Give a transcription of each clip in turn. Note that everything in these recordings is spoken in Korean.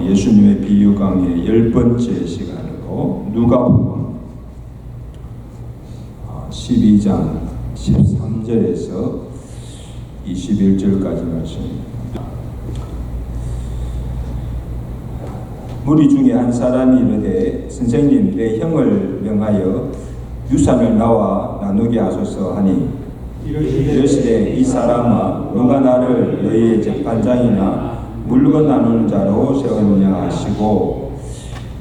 예수님의 비유 강의 10번째 시간으로 누가복음 12장 13절에서 21절까지 말씀입니다. 무리 중에 한 사람이 이르되 선생님 내 형을 명하여 유산을 나와 나누게 하소서 하니 이르시되 이 사람아 누가 나를 너희의 재판장이나 물건 나누는 자로 세웠냐 하시고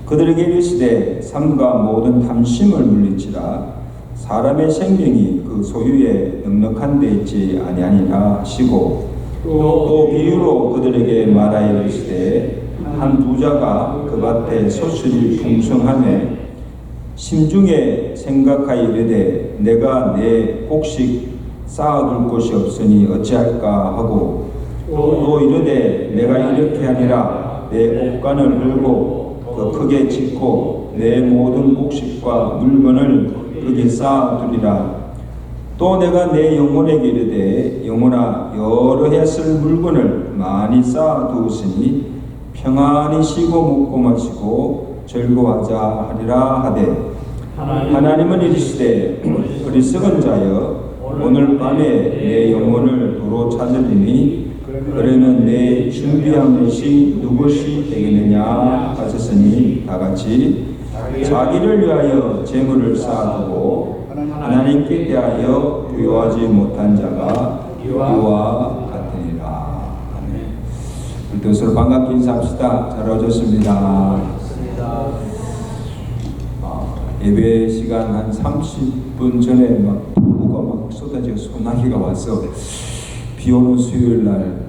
그들에게 이르시되 삶과 모든 탐심을 물리치라 사람의 생명이 그 소유에 넉넉한 데 있지 아니하니라 하시고 또 비유로 그들에게 말하여 이르시되 한 부자가 그 밭에 소출이 풍성하매 심중에 생각하여 이르되 내가 내 곡식 쌓아둘 곳이 없으니 어찌할까 하고 또 이르되 내가 이렇게 하니라 내 옷간을 흘고 더 크게 짓고 내 모든 곡식과 물건을 거기 쌓아두리라. 또 내가 내 영혼에게 이르되 영혼아 여러 해 쓸 물건을 많이 쌓아두었으니 평안히 쉬고 먹고 마시고 즐거워하자 하리라 하되 하나님은 이르시되 어리석은 자여 오늘 밤에 내 영혼을 도로 찾으리니 그러면 내 준비한 것이 무엇이 되겠느냐 하셨으니 다같이 자기를 위하여 재물을 쌓아두고 하나님께 대하여 부요하지 못한 자가 이와 같으니라. 아멘. 우리 뜻으로 반갑게 인사합시다. 잘 오셨습니다. 예배 시간 한 30분 전에 막 폭우가 막 쏟아지고 소나기가 와서 비 오는 수요일 날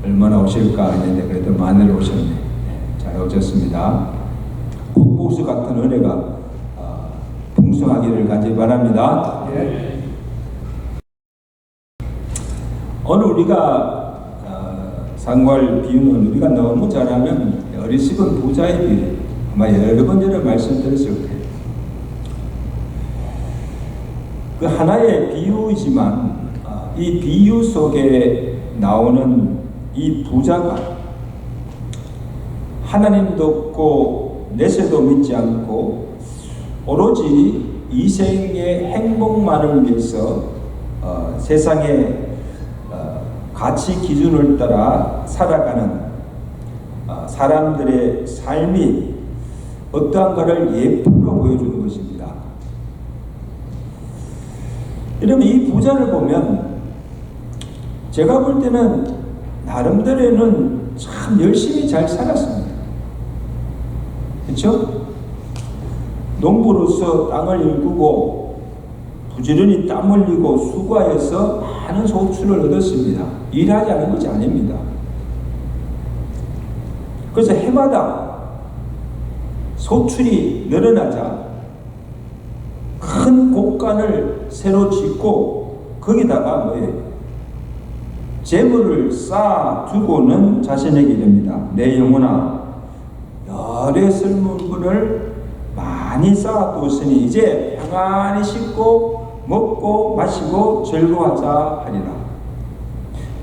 얼마나 오실까 했는데 그래도 많이 오셨네. 잘 오셨습니다. 폭포수 같은 은혜가 풍성하기를 간절히 바랍니다. 오늘 우리가 상고할 비유는 우리가 너무 잘하면 어리석은 부자의 비유 아마 여러 번 전에 말씀드렸을 거예요. 그 하나의 비유이지만 이 비유 속에 나오는 이 부자가 하나님도 없고 내세도 믿지 않고 오로지 이생의 행복만을 위해서 세상의 가치 기준을 따라 살아가는 사람들의 삶이 어떠한가를 예쁘게 보여주는 것입니다. 여러분 이 부자를 보면 제가 볼 때는 나름대로는 참 열심히 잘 살았습니다. 그렇죠? 농부로서 땅을 일구고 부지런히 땀 흘리고 수고하여서 많은 소출을 얻었습니다. 일하지 않은 것이 아닙니다. 그래서 해마다 소출이 늘어나자 큰 곡간을 새로 짓고 거기다가 뭐예요? 재물을 쌓아두고는 자신에게 이릅니다. 내 영혼아 여러 쓸 물건을 많이 쌓아두었으니 이제 평안히 씻고 먹고 마시고 즐거워하자 하리라.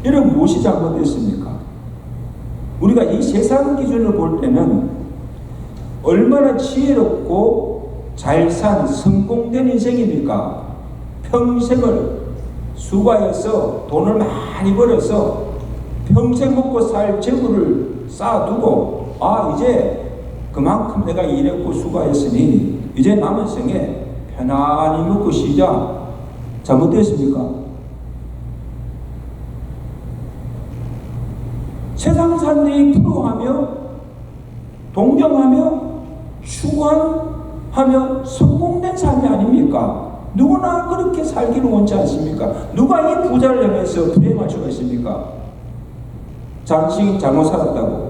이런 무엇이 잘못됐습니까? 우리가 이 세상 기준을 볼 때는 얼마나 지혜롭고 잘 산 성공된 인생입니까? 평생을 수고해서 돈을 많이 벌어서 평생 먹고 살 재물을 쌓아두고 이제 그만큼 내가 일했고 수고했으니 이제 남은 생에 편안히 먹고 쉬자. 잘못됐습니까? 세상 사람들이 부러워하며 동경하며 추구하며 성공된 삶이 아닙니까? 누구나 그렇게 살기를 원치 않습니까? 누가 이 부자를 향해서 불행할 수가 있습니까? 자식 잘못 살았다고.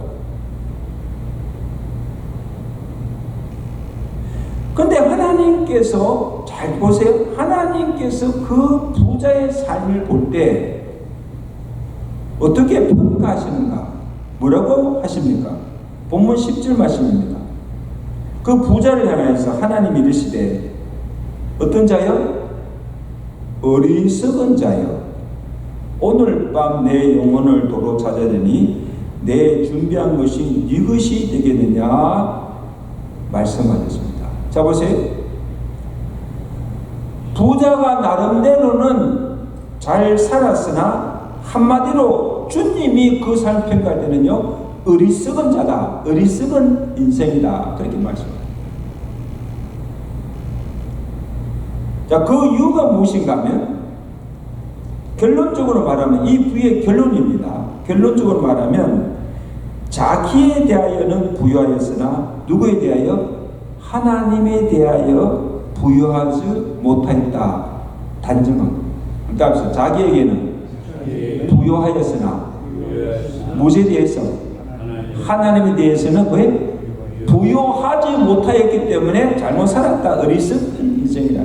근데 하나님께서 잘 보세요. 하나님께서 그 부자의 삶을 볼 때 어떻게 평가하시는가? 뭐라고 하십니까? 본문 10절 말씀입니다. 그 부자를 향해서 하나님이 이르시되 어떤 자요? 어리석은 자요. 오늘 밤 내 영혼을 도로 찾아내니 내 준비한 것이 네 것이 되겠느냐 말씀하셨습니다. 자 보세요. 부자가 나름대로는 잘 살았으나 한마디로 주님이 그 삶을 평가할 때는요, 어리석은 자다, 어리석은 인생이다, 그렇게 말씀합니다. 자, 그 이유가 무엇인가 하면, 결론적으로 말하면 이 부의 결론입니다. 결론적으로 말하면 자기에 대하여는 부유하였으나 누구에 대하여? 하나님에 대하여 부유하지 못하였다, 단정합니다. 그러니까 자기에게는 부유하였으나 무엇에 대해서? 하나님에 대해서는 왜? 부유하지 못하였기 때문에 잘못 살았다, 어리석은 인생이다.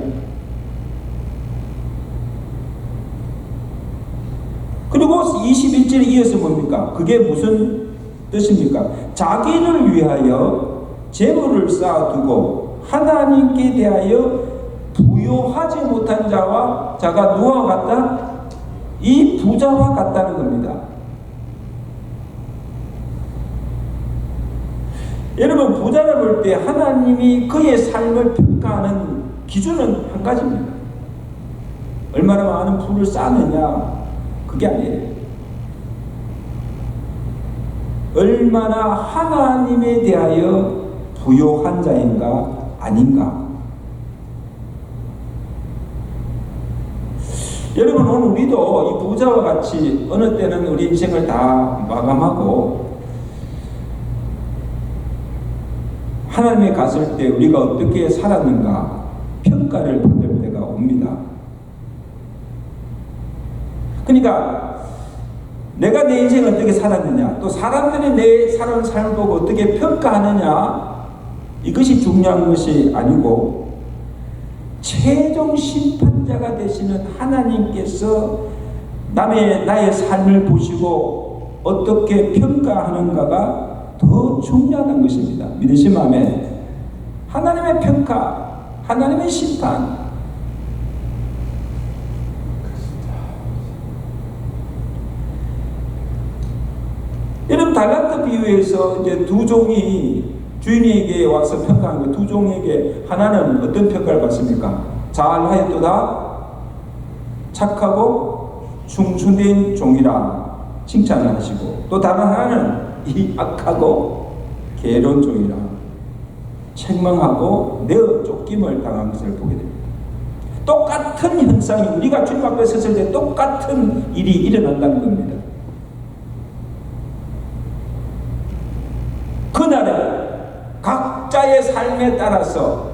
그리고 21절에 이어서 뭡니까? 그게 무슨 뜻입니까? 자기를 위하여 재물을 쌓아두고 하나님께 대하여 부유하지 못한 자가 누구와 같다? 이 부자와 같다는 겁니다. 여러분, 부자를 볼 때 하나님이 그의 삶을 평가하는 기준은 한 가지입니다. 얼마나 많은 부를 쌓느냐, 그게 아니에요. 얼마나 하나님에 대하여 부유한 자인가 아닌가. 여러분, 오늘 우리도 이 부자와 같이 어느 때는 우리 인생을 다 마감하고 하나님에 갔을 때 우리가 어떻게 살았는가 평가를 받을 때가 옵니다. 그러니까 내가 내 인생을 어떻게 살았느냐, 또 사람들이 내 살아온 삶을 보고 어떻게 평가하느냐, 이것이 중요한 것이 아니고 최종 심판자가 되시는 하나님께서 나의 삶을 보시고 어떻게 평가하는가가 더 중요한 것입니다. 믿으시면 아멘. 하나님의 평가, 하나님의 심판. 여러분, 달란트 비유에서 이제 두 종이 주인에게 와서 평가한 거, 두 종에게 하나는 어떤 평가를 받습니까? 잘하였도다, 착하고 충성된 종이라 칭찬을 하시고, 또 다른 하나는 이 악하고 게으른 종이라 책망하고 내어 쫓김을 당한 것을 보게 됩니다. 똑같은 현상이 우리가 주님 앞에 섰을 때 똑같은 일이 일어난다는 겁니다. 그날에 각자의 삶에 따라서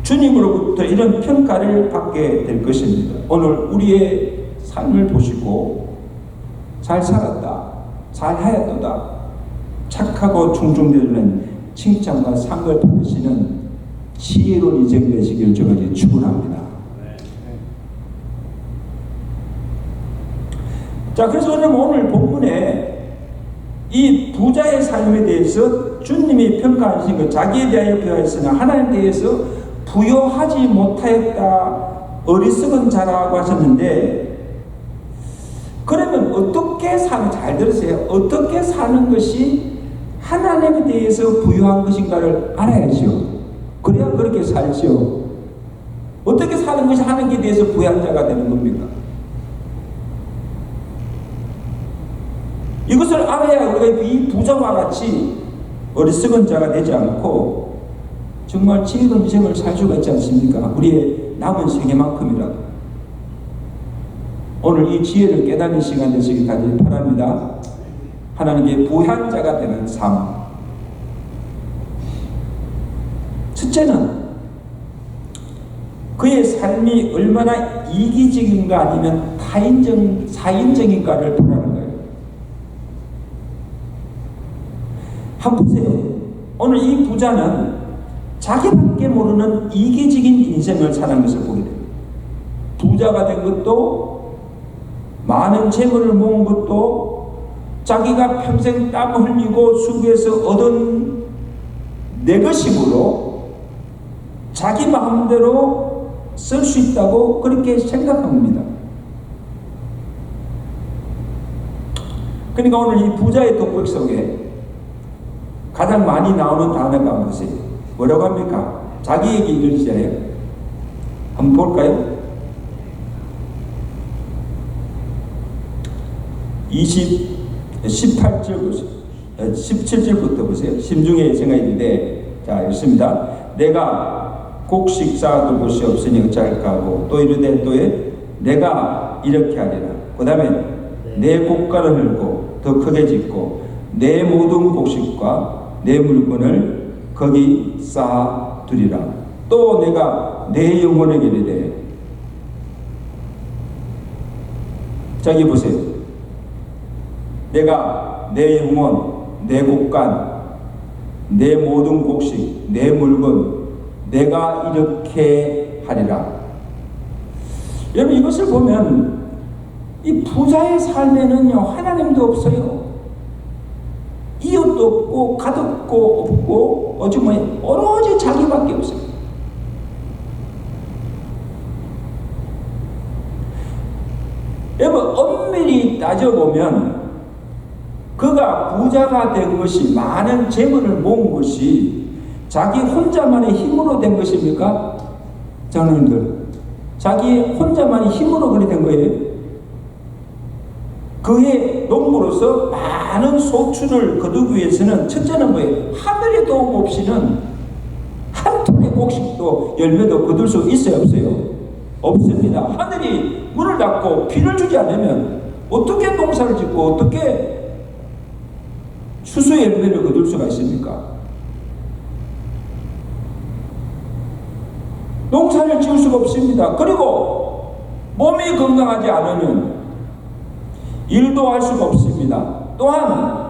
주님으로부터 이런 평가를 받게 될 것입니다. 오늘 우리의 삶을 보시고 잘 살았다, 잘 하였도다, 착하고 충성되는 칭찬과 상을 받으시는 지혜로운 인생 되시길 제가 축원합니다. 자, 그래서 오늘 본문에 이 부자의 삶에 대해서 주님이 평가하신 것, 자기에 대하여 부여하였으나 하나님에 대해서 부여하지 못하였다, 어리석은 자라고 하셨는데, 그러면 어떻게 사는, 잘 들으세요. 어떻게 사는 것이 하나님에 대해서 부유한 것인가를 알아야죠. 그래야 그렇게 살죠. 어떻게 사는 것이 하나님에 대해서 부유한 자가 되는 겁니까? 이것을 알아야 우리가 이 부자와 같이 어리석은 자가 되지 않고 정말 지혜로운 인생을 살 수가 있지 않습니까? 우리의 남은 생애만큼이라도. 오늘 이 지혜를 깨닫는 시간 되시길 간절히 바랍니다. 하나님께 부유한 자가 되는 삶. 첫째는 그의 삶이 얼마나 이기적인가 아니면 사인적인가를 보라는 거예요. 한번 보세요. 오늘 이 부자는 자기밖에 모르는 이기적인 인생을 사는 것을 보게 됩니다. 부자가 된 것도, 많은 재물을 모은 것도, 자기가 평생 땀 흘리고 수고해서 얻은 내 것이므로 자기 마음대로 쓸 수 있다고 그렇게 생각합니다. 그러니까 오늘 이 부자의 돋보기 속에 가장 많이 나오는 단어가 무엇이에요? 뭐라고 합니까? 자기 얘기 이러시잖아요. 한번 볼까요? 18절 보세요. 17절부터 보세요. 심중의 생각인데, 자, 읽습니다. 내가 곡식 쌓아둘 곳이 없으니 어찌할까 하고, 또 이르되 또에 내가 이렇게 하리라. 그 다음에 내 곡간을 흘고 더 크게 짓고 내 모든 곡식과 내 물건을 거기 쌓아두리라. 또 내가 내 영혼에게 이르되, 자, 여기 보세요. 내가 내 영혼, 내 곡간, 내 모든 곡식, 내 물건, 내가 이렇게 하리라. 여러분, 이것을 보면 이 부자의 삶에는요, 하나님도 없어요. 이웃도 없고 가족도 없고 오로지 자기밖에 없어요. 여러분, 엄밀히 따져보면 그가 부자가 된 것이, 많은 재물을 모은 것이 자기 혼자만의 힘으로 된 것입니까? 장로님들, 자기 혼자만의 힘으로 그리 된 거예요. 그의 농부로서 많은 소출을 거두기 위해서는 첫째는 뭐예요? 하늘의 도움 없이는 한 톤의 곡식도 열매도 거둘 수 있어요, 없어요? 없습니다. 하늘이 문을 닫고 비를 주지 않으면 어떻게 농사를 짓고 어떻게 추수의 열매를 거둘 수가 있습니까? 농사를 지을 수가 없습니다. 그리고 몸이 건강하지 않으면 일도 할 수가 없습니다. 또한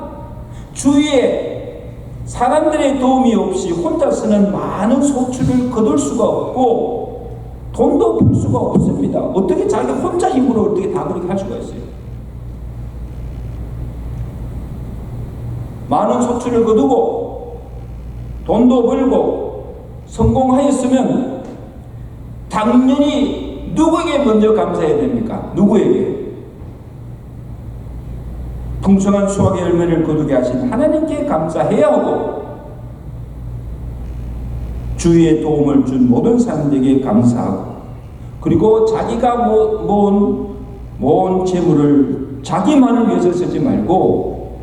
주위에 사람들의 도움이 없이 혼자서는 많은 소출을 거둘 수가 없고 돈도 벌 수가 없습니다. 어떻게 자기 혼자 힘으로 어떻게 다 그렇게 할 수가 있어요? 많은 소출을 거두고 돈도 벌고 성공하였으면 당연히 누구에게 먼저 감사해야 됩니까? 누구에게? 풍성한 수확의 열매를 거두게 하신 하나님께 감사해야 하고, 주위에 도움을 준 모든 사람들에게 감사하고, 그리고 자기가 모은 재물을 자기만을 위해서 쓰지 말고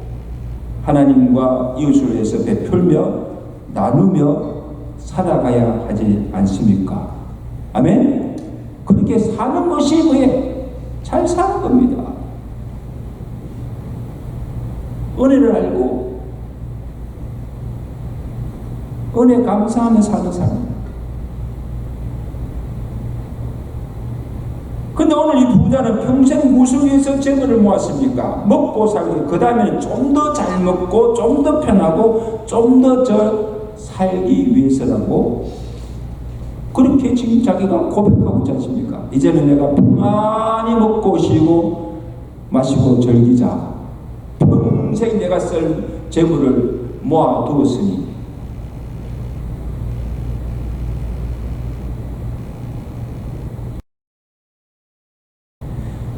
하나님과 이웃을 위해서 베풀며 나누며 살아가야 하지 않습니까? 아멘? 그렇게 사는 것이 뭐예요? 잘 사는 겁니다. 은혜를 알고 은혜 감사하며 사는 사람. 근데 오늘 이 부자는 평생 무엇을 위해서 재물을 모았습니까? 먹고 살기, 그 다음에는 좀 더 잘 먹고 좀 더 편하고 좀 더 살기 위해서라고 그렇게 지금 자기가 고백하고 있지 않습니까? 이제는 내가 평안히 먹고 쉬고 마시고 즐기자. 평생 내가 쓸 재물을 모아두었으니.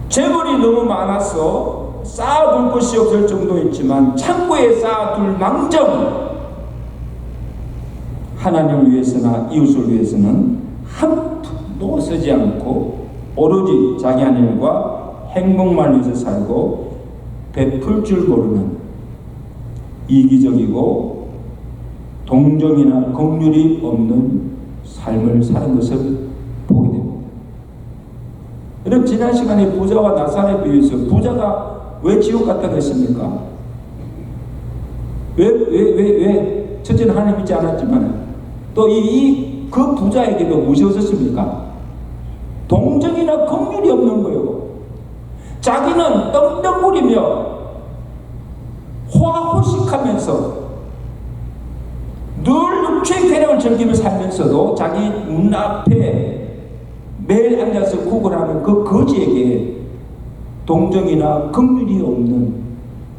재물이 너무 많아서 쌓아둘 곳이 없을 정도였지만 창고에 쌓아둘 망정 하나님을 위해서나 이웃을 위해서는 한 푼도 쓰지 않고 오로지 자기 한 일과 행복만 위해서 살고 베풀 줄 모르는 이기적이고 동정이나 긍휼이 없는 삶을 사는 것을 보게 됩니다. 여러분, 지난 시간에 부자와 나사렛 비유에서 부자가 왜 지옥 갔다고 했습니까? 왜? 첫째는 하나님 믿지 않았지만 또 그 부자에게도 무엇이 없었습니까? 동정이나 긍휼이 없는 거예요. 자기는 떵떵거리며 호화호식하면서 늘 육체의 쾌락을 즐기며 살면서도 자기 눈앞에 매일 앉아서 구걸하는 그 거지에게 동정이나 긍휼이 없는,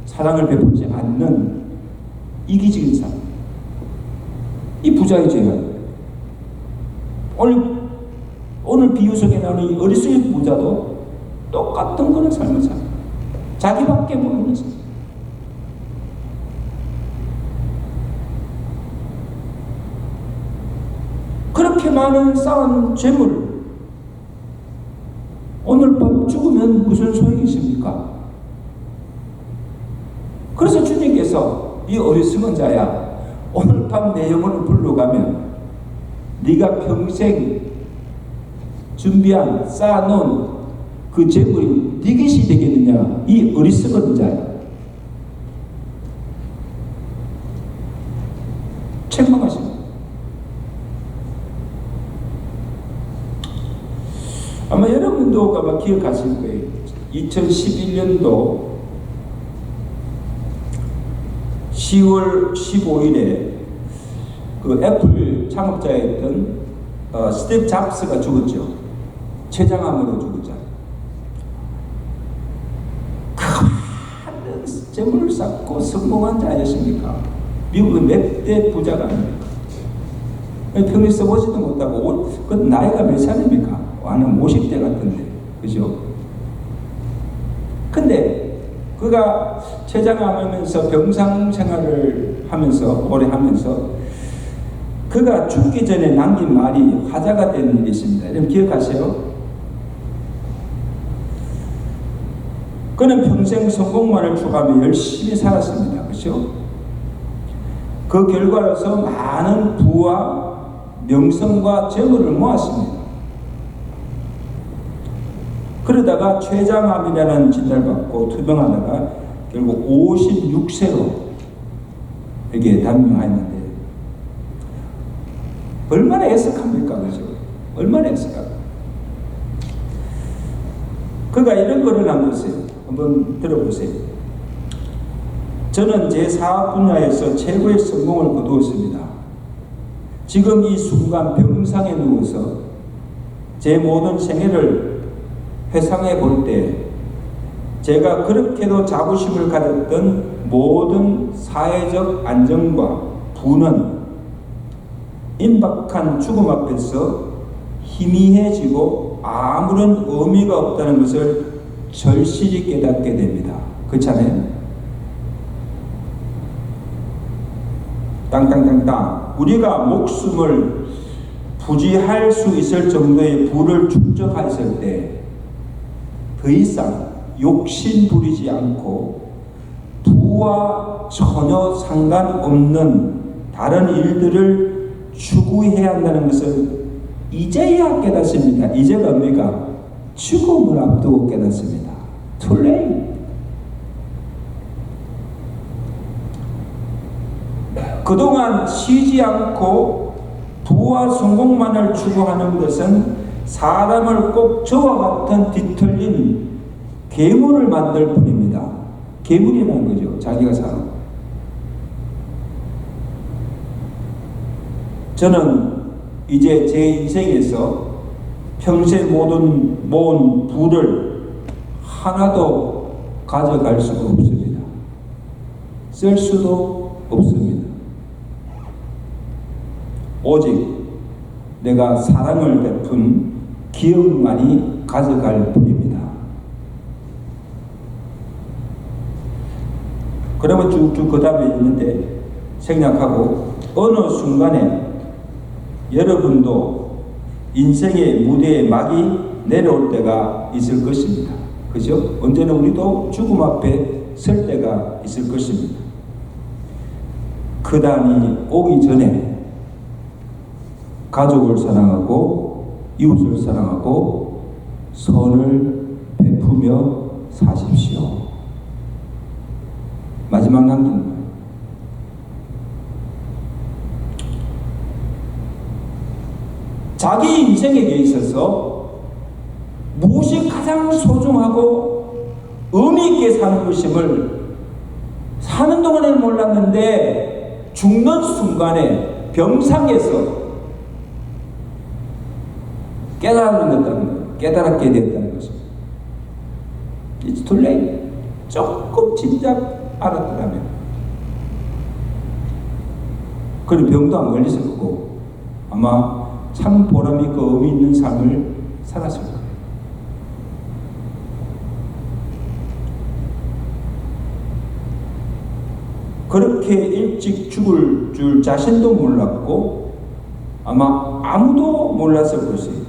사랑을 베풀지 않는 이기적인 사람, 이 부자의 죄가 오늘 비유 속에 나오는 이 어리석은 부자도 똑같은 그런 삶을 살아요. 자기밖에 모르는 삶. 그렇게 많은 쌓은 재물, 오늘 밤 죽으면 무슨 소용이 있습니까? 그래서 주님께서 이 어리석은 자야, 오늘 밤 내 영혼을 불러가면 네가 평생 준비한 쌓아놓은 그 재물이 네 것이 되겠느냐, 이 어리석은 자야. 책망하십니다. 아마 여러분도 아마 기억하실 거예요. 2011년도 10월 15일에 그 애플 창업자였던 스티브 잡스가 죽었죠. 췌장암으로 죽었죠. 큰 재물을 쌓고 성공한 자 아니십니까? 미국의 몇 대 부자가 아닙니까? 평생 써보지도 못하고, 그 나이가 몇 살입니까? 한 50대 같은데, 그죠? 근데 그가 췌장암하면서 병상 생활을 하면서, 오래 하면서, 그가 죽기 전에 남긴 말이 화제가 된 일이 있습니다. 여러분 기억하세요? 그는 평생 성공만을 추구하며 열심히 살았습니다. 그렇죠? 그 결과로서 많은 부와 명성과 재물을 모았습니다. 그러다가 췌장암이라는 진단을 받고 투병하다가 결국 56세로 이렇게 단명하였는데, 얼마나 애석합니까? 그죠? 얼마나 애석합니까? 그가 이런 글을 남겼어요. 한번 들어보세요. 저는 제 사업 분야에서 최고의 성공을 거두었습니다. 지금 이 순간 병상에 누워서 제 모든 생애를 회상해 볼 때 제가 그렇게도 자부심을 가졌던 모든 사회적 안정과 부는 임박한 죽음 앞에서 희미해지고 아무런 의미가 없다는 것을 절실히 깨닫게 됩니다. 그렇잖아요? 땅땅땅땅. 우리가 목숨을 부지할 수 있을 정도의 부를 축적했을 때 더 이상 욕심 부리지 않고 부와 전혀 상관없는 다른 일들을 추구해야 한다는 것을 이제야 깨닫습니다. 이제가 뭡니까? 죽음을 앞두고 깨닫습니다. Too late. 그동안 쉬지 않고 부와 성공만을 추구하는 것은 사람을 꼭 저와 같은 뒤틀린 괴물을 만들 뿐입니다. 괴물이라는 거죠. 자기가 사는. 저는 이제 제 인생에서 평생 모은 부를 하나도 가져갈 수가 없습니다. 쓸 수도 없습니다. 오직 내가 사랑을 베푼 기억만이 가져갈 뿐입니다. 그러면 쭉쭉 그 다음에 있는데 생략하고, 어느 순간에 여러분도 인생의 무대에 막이 내려올 때가 있을 것입니다. 그죠? 언제나 우리도 죽음 앞에 설 때가 있을 것입니다. 그 단이 오기 전에 가족을 사랑하고 이웃을 사랑하고 선을 베푸며 사십시오. 마지막 남기는 거예요. 자기 인생에게 있어서 무엇이 가장 소중하고 의미 있게 사는 것임을 사는 동안에는 몰랐는데 죽는 순간에 병상에서 깨달았다는 거예요. 깨달았게 됐다는 것입니다. It's too late. 조금 진작 알았더라면 그런 병도 안 걸렸을 거고 아마 참 보람 있고 의미 있는 삶을 살았을 거예요. 그렇게 일찍 죽을 줄 자신도 몰랐고 아마 아무도 몰랐을 것이에요.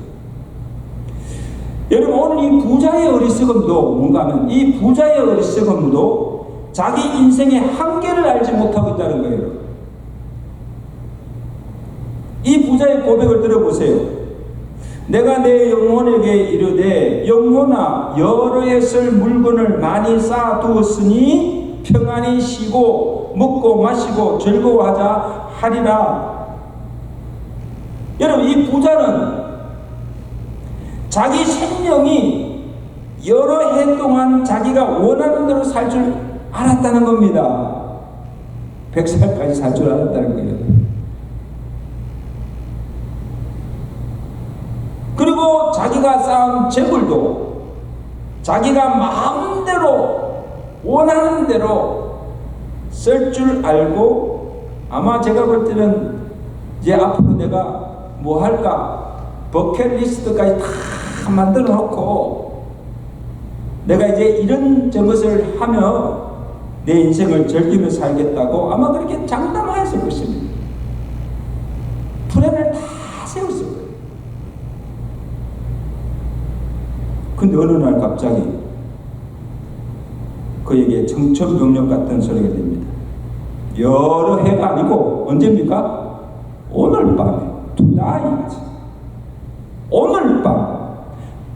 여러분, 오늘 이 부자의 어리석음도 뭔가 하면 이 부자의 어리석음도 자기 인생의 한계를 알지 못하고 있다는 거예요. 이 부자의 고백을 들어보세요. 내가 내 영혼에게 이르되 영혼아 여러 해 쓸 물건을 많이 쌓아두었으니 평안히 쉬고 먹고 마시고 즐거워하자 하리라. 여러분, 이 부자는 자기 생명이 여러 해 동안 자기가 원하는 대로 살 줄 알았다는 겁니다. 100살까지 살 줄 알았다는 거예요. 그리고 자기가 쌓은 재물도 자기가 마음대로 원하는 대로 쓸 줄 알고, 아마 제가 볼 때는 이제 앞으로 내가 뭐 할까 버킷리스트까지 다 만들어 놓고 내가 이제 이런 저것을 하며 내 인생을 즐기며 살겠다고 아마 그렇게 장담하였을 것입니다. 플랜을 다 세웠을 거예요. 근데 어느 날 갑자기 그에게 청천벽력 같은 소리가 됩니다. 여러 해가 아니고 언제입니까? 오늘 밤에 tonight, 오늘 밤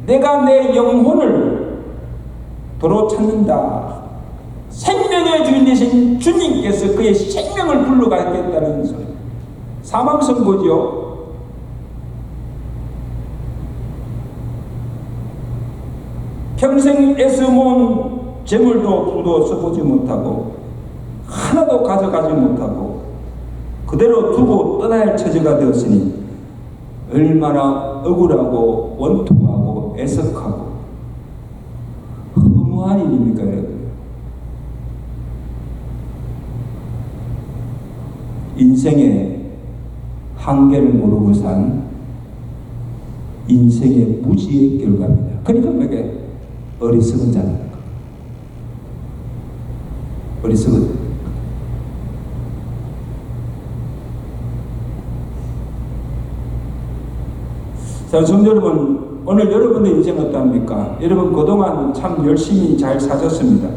내가 내 영혼을 도로 찾는다. 생명의 주인 되신 주님께서 그의 생명을 불러가겠다는 소리. 사망 선고지요. 평생 애써모은 재물도 부도 써보지 못하고 하나도 가져가지 못하고 그대로 두고 떠날 처지가 되었으니 얼마나 억울하고 원통하고 애석하고 허무한 일입니까, 여러분? 인생의 한계를 모르고 산 인생의 무지의 결과입니다. 그러니까 그게 어리석은 자라는 거. 어리석은. 자, 성도 여러분, 오늘 여러분의 인생 어떠합니까? 여러분 그동안 참 열심히 잘 사셨습니다.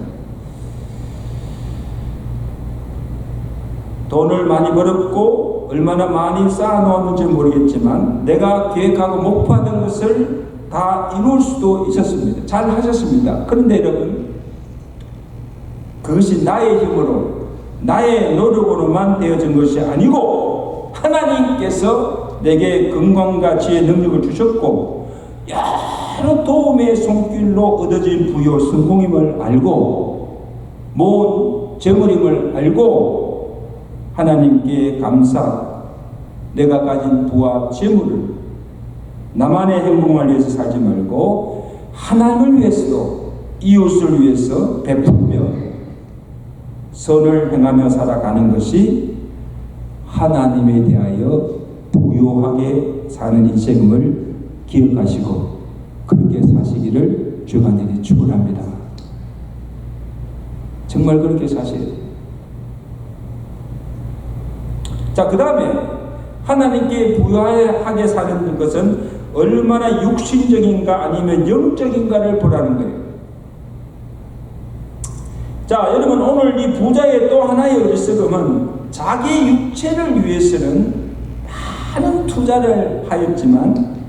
돈을 많이 벌었고 얼마나 많이 쌓아놓았는지 모르겠지만 내가 계획하고 목표하던 것을 다 이룰 수도 있었습니다. 잘 하셨습니다. 그런데 여러분, 그것이 나의 힘으로 나의 노력으로만 되어진 것이 아니고 하나님께서 내게 건강과 지혜 능력을 주셨고 여러 도움의 손길로 얻어진 부요 성공임을 알고 모은 재물임을 알고 하나님께 감사, 내가 가진 부와 재물을 나만의 행복을 위해서 살지 말고 하나님을 위해서도 이웃을 위해서 베풀며 선을 행하며 살아가는 것이 하나님에 대하여 부요하게 사는 인생을 기억하시고 그렇게 사시기를 주가 내게 축원합니다. 정말 그렇게 사세요. 자, 그 다음에 하나님께 부요하게 사는 것은 얼마나 육신적인가 아니면 영적인가를 보라는 거예요. 자, 여러분, 오늘 이 부자의 또 하나의 어리석음은 자기 육체를 위해서는 많은 투자를 하였지만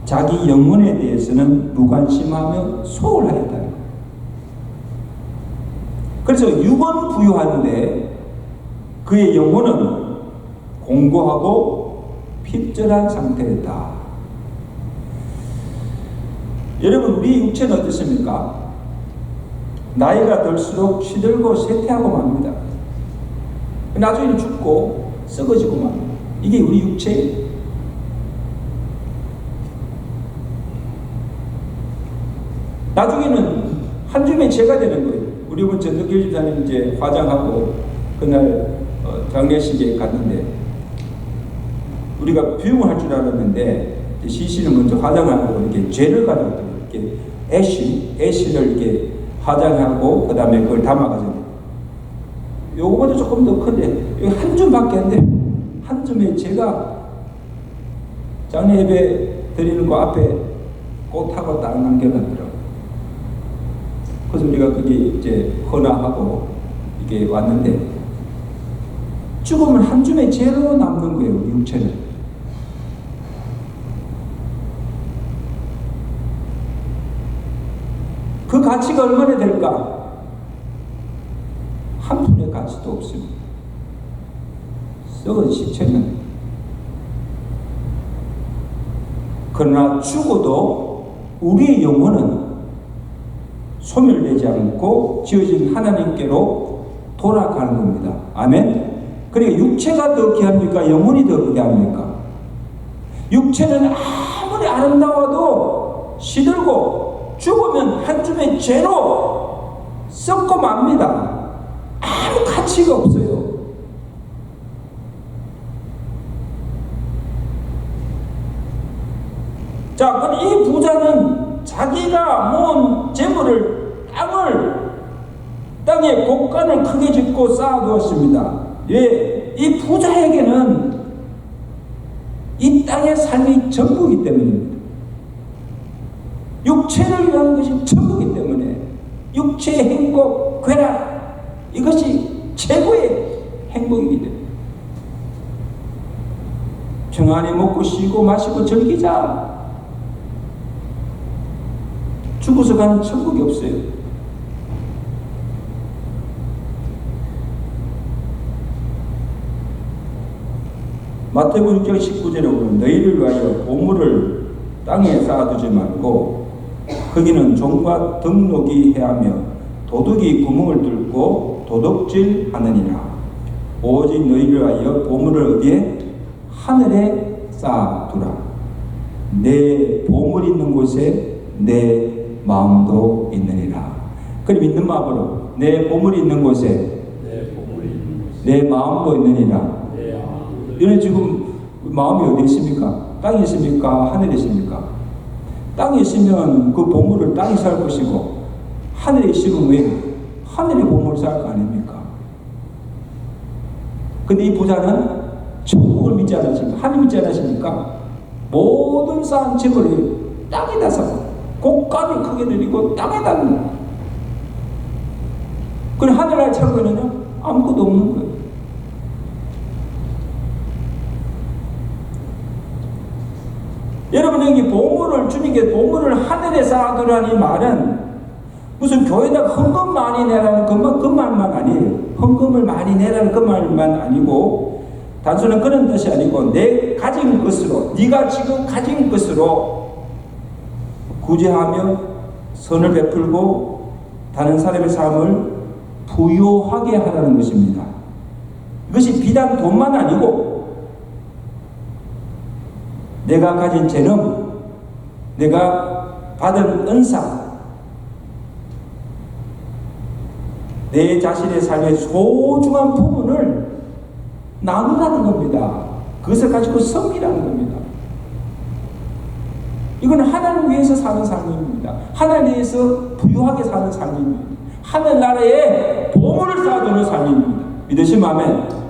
자기 영혼에 대해서는 무관심하며 소홀하였다. 그래서 육은 부유한데 그의 영혼은 공고하고 핍절한 상태였다. 여러분, 우리 육체는 어떻습니까? 나이가 들수록 시들고 쇠퇴하고 맙니다. 나중에 죽고 썩어지고 맙니다. 이게 우리 육체예요. 나중에는 한 줌의 죄가 되는 거예요. 우리 본 전덕길 집사님 이제 화장하고 그날 장례식에 갔는데 우리가 비용을 할 줄 알았는데 시신을 먼저 화장하고 이렇게 죄를 가져왔더니 이렇게 애쉬를 이렇게 화장하고 그 다음에 그걸 담아가지고 요거보다 조금 더 큰데 여기 한 줌밖에 안 돼. 한 줌의 죄가 장례 예배 드리는 거 앞에 꽃하고 딱 남겨놨더라고요. 그래서 우리가 그게 이제 헌화하고 이게 왔는데, 죽으면 한 줌의 죄로 남는 거예요, 우리 육체는. 그 가치가 얼마나 될까? 한 푼의 가치도 없습니다. 썩은 시체는. 그러나 죽어도 우리의 영혼은 소멸되지 않고 지어진 하나님께로 돌아가는 겁니다. 아멘. 그러니까 육체가 더 귀합니까? 영혼이 더 귀합니까? 육체는 아무리 아름다워도 시들고 죽으면 한 줌의 죄로 썩고 맙니다. 아무 가치가 없어요. 자, 그럼 이 부자는 자기가 모은 재물을, 땅에 곡간을 크게 짓고 쌓아두었습니다. 왜? 이 부자에게는 이 땅의 삶이 전부이기 때문입니다. 육체를 위한 것이 전부이기 때문에 육체의 행복, 쾌락, 이것이 최고의 행복이기 때문에 평안히 먹고 쉬고 마시고 즐기자. 죽어서 가는 천국이 없어요. 마태복음 6장 19절에 보면 너희를 위하여 보물을 땅에 쌓아두지 말고 거기는 종과 등록이 해하며 도둑이 구멍을 뚫고 도둑질하느니라. 오직 너희를 위하여 보물을 어디에? 하늘에 쌓아두라. 내 보물 있는 곳에 내 마음도 있느니라. 그럼 있는 마음으로 내 보물이 있는 곳에 내 마음도 있느니라. 여러분 지금 마음이 어디 있습니까? 땅에 있습니까? 하늘에 있습니까? 땅에 있으면 그 보물을 땅에 살 것이고, 하늘에 있으면 왜? 하늘에 보물을 살 거 아닙니까? 근데 이 부자는 천국을 믿지 않으십니까? 하늘 믿지 않으십니까? 모든 쌓은 재물을 땅에다 사고 곡간을 크게 들이고 땅에다 놓는. 그리고 하늘나라의 천국에는요 아무것도 없는 거예요. 여러분, 여기 보물을, 주님께 보물을 하늘에 쌓아두라는 이 말은 무슨 교회에다가 헌금 많이 내라는 그 말만 아니에요. 헌금을 많이 내라는 그 말만 아니고, 단순한 그런 뜻이 아니고 내 가진 것으로, 네가 지금 가진 것으로 구제하며 선을 베풀고 다른 사람의 삶을 부유하게 하라는 것입니다. 이것이 비단 돈만 아니고 내가 가진 재능, 내가 받은 은사, 내 자신의 삶의 소중한 부분을 나누라는 겁니다. 그것을 가지고 섬기라는 겁니다. 이건 하나님 위해서 사는 삶입니다. 하나님 위해서 부유하게 사는 삶입니다. 하늘나라에 보물을 쌓아두는 삶입니다. 믿으시면 아멘.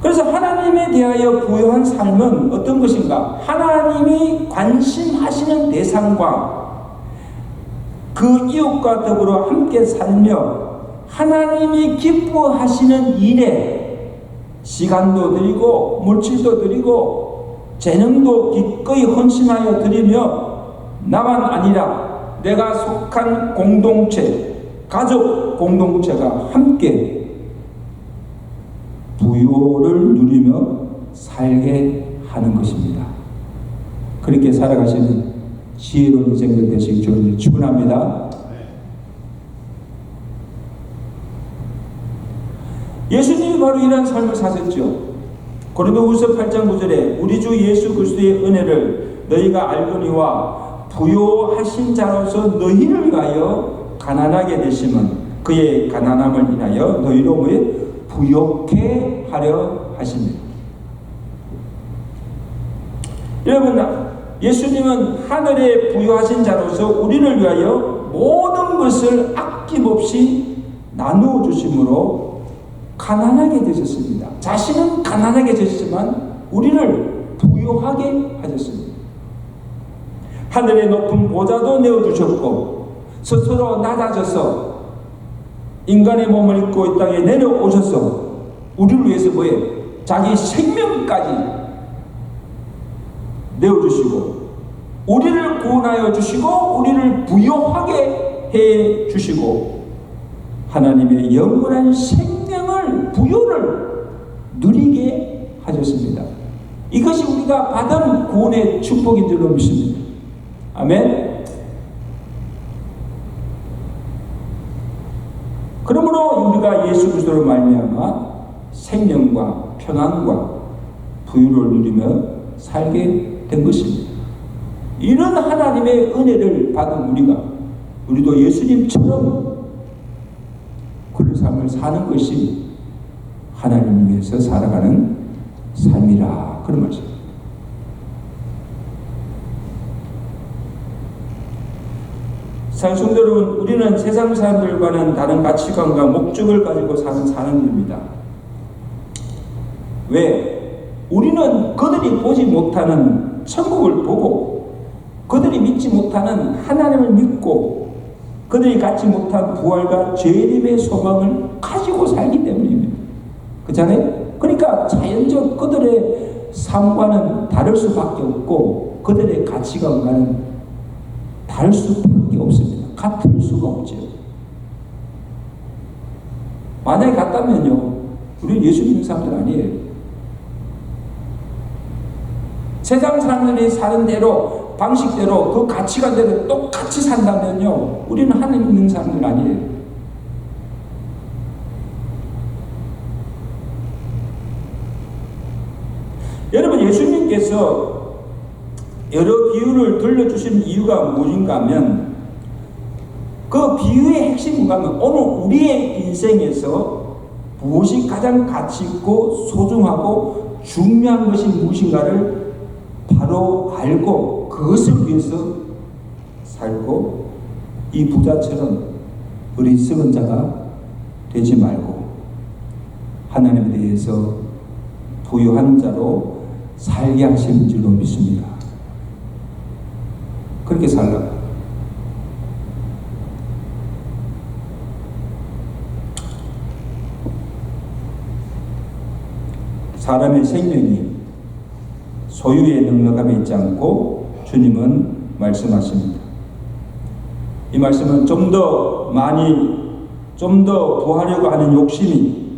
그래서 하나님에 대하여 부유한 삶은 어떤 것인가? 하나님이 관심하시는 대상과 그 이웃과 더불어 함께 살며 하나님이 기뻐하시는 일에 시간도 드리고 물질도 드리고 재능도 기꺼이 헌신하여 드리며 나만 아니라 내가 속한 공동체, 가족 공동체가 함께 부요를 누리며 살게 하는 것입니다. 그렇게 살아가시는 지혜로운 인생들 되시기 주를 축원합니다. 예수님이 바로 이런 삶을 사셨죠. 고린도후서 8장 9절에 우리 주 예수 그리스도의 은혜를 너희가 알거니와 부요하신 자로서 너희를 위하여 가난하게 되심은 그의 가난함을 인하여 너희로 뭐에 부요케 하려 하십니다. 여러분, 예수님은 하늘에 부유하신 자로서 우리를 위하여 모든 것을 아낌없이 나누어 주심으로 가난하게 되셨습니다. 자신은 가난하게 되셨지만 우리를 부유하게 하셨습니다. 하늘의 높은 보좌도 내어주셨고 스스로 낮아져서 인간의 몸을 입고 이 땅에 내려오셔서 우리를 위해서 뭐예요? 자기 생명까지 내어주시고 우리를 구원하여 주시고 우리를 부유하게 해 주시고 하나님의 영원한 생명을 부여를 누리게 하셨습니다. 이것이 우리가 받은 구원의 축복인 줄로 믿습니다. 아멘. 그러므로 우리가 예수 그리스도로 말미암아 생명과 평안과 부유를 누리며 살게 된 것입니다. 이런 하나님의 은혜를 받은 우리도 예수님처럼 그런 삶을 사는 것이 하나님을 위해서 살아가는 삶이라 그런 말씀입니다. 성도 여러분, 우리는 세상 사람들과는 다른 가치관과 목적을 가지고 사는 사람들입니다. 왜? 우리는 그들이 보지 못하는 천국을 보고 그들이 믿지 못하는 하나님을 믿고 그들이 갖지 못한 부활과 재림의 소망을 가지고 살기 때문입니다. 그렇잖아요? 그러니까 자연적 그들의 삶과는 다를 수밖에 없고 그들의 가치관과는 다를 수밖에 없습니다. 같을 수가 없죠. 만약에 같다면요, 우리 예수 믿는 사람들 아니에요. 세상 사람들이 사는 대로, 방식대로, 그 가치관대로 똑같이 산다면요, 우리는 하나님 믿는 사람들 아니에요. 여러분, 예수님께서 여러 비유를 들려주신 이유가 무엇인가 하면 그 비유의 핵심은 뭐냐면 오늘 우리의 인생에서 무엇이 가장 가치 있고 소중하고 중요한 것이 무엇인가를 바로 알고 그것을 위해서 살고 이 부자처럼 어리석은 자가 되지 말고 하나님에 대해서 부유한 자로 살게 하시는 줄로 믿습니다. 그렇게 살라. 사람의 생명이 소유의 넉넉함에 있지 않고 주님은 말씀하십니다. 이 말씀은 좀 더 부하려고 하는 욕심이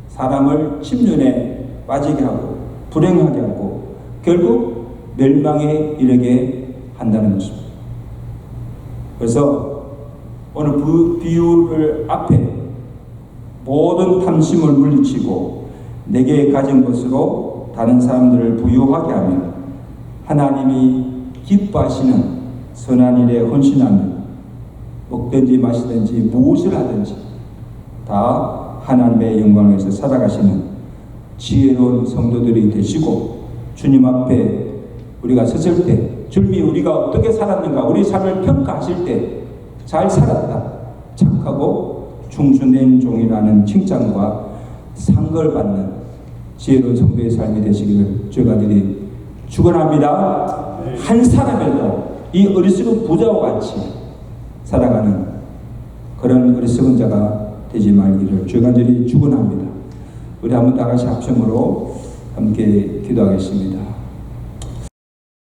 사람을 침륜에 빠지게 하고 불행하게 하고 결국 멸망에 이르게 한다는 것입니다. 그래서 오늘 비유를 앞에 모든 탐심을 물리치고 내게 가진 것으로 다른 사람들을 부유하게 하며 하나님이 기뻐하시는 선한 일에 헌신하며 먹든지 마시든지 무엇을 하든지 다 하나님의 영광을 위해서 살아가시는 지혜로운 성도들이 되시고 주님 앞에 우리가 섰을 때 주님이 우리가 어떻게 살았는가 우리 삶을 평가하실 때 잘 살았다 착하고 충성된 종이라는 칭찬과 상을 받는 지혜로운 성도의 삶이 되시기를 주가 드리 축원합니다. 네. 한 사람이라도 이 어리석은 부자와 같이 살아가는 그런 어리석은 자가 되지 말기를 주가 드리 축원합니다. 우리 한번 다 같이 합심으로 함께 기도하겠습니다.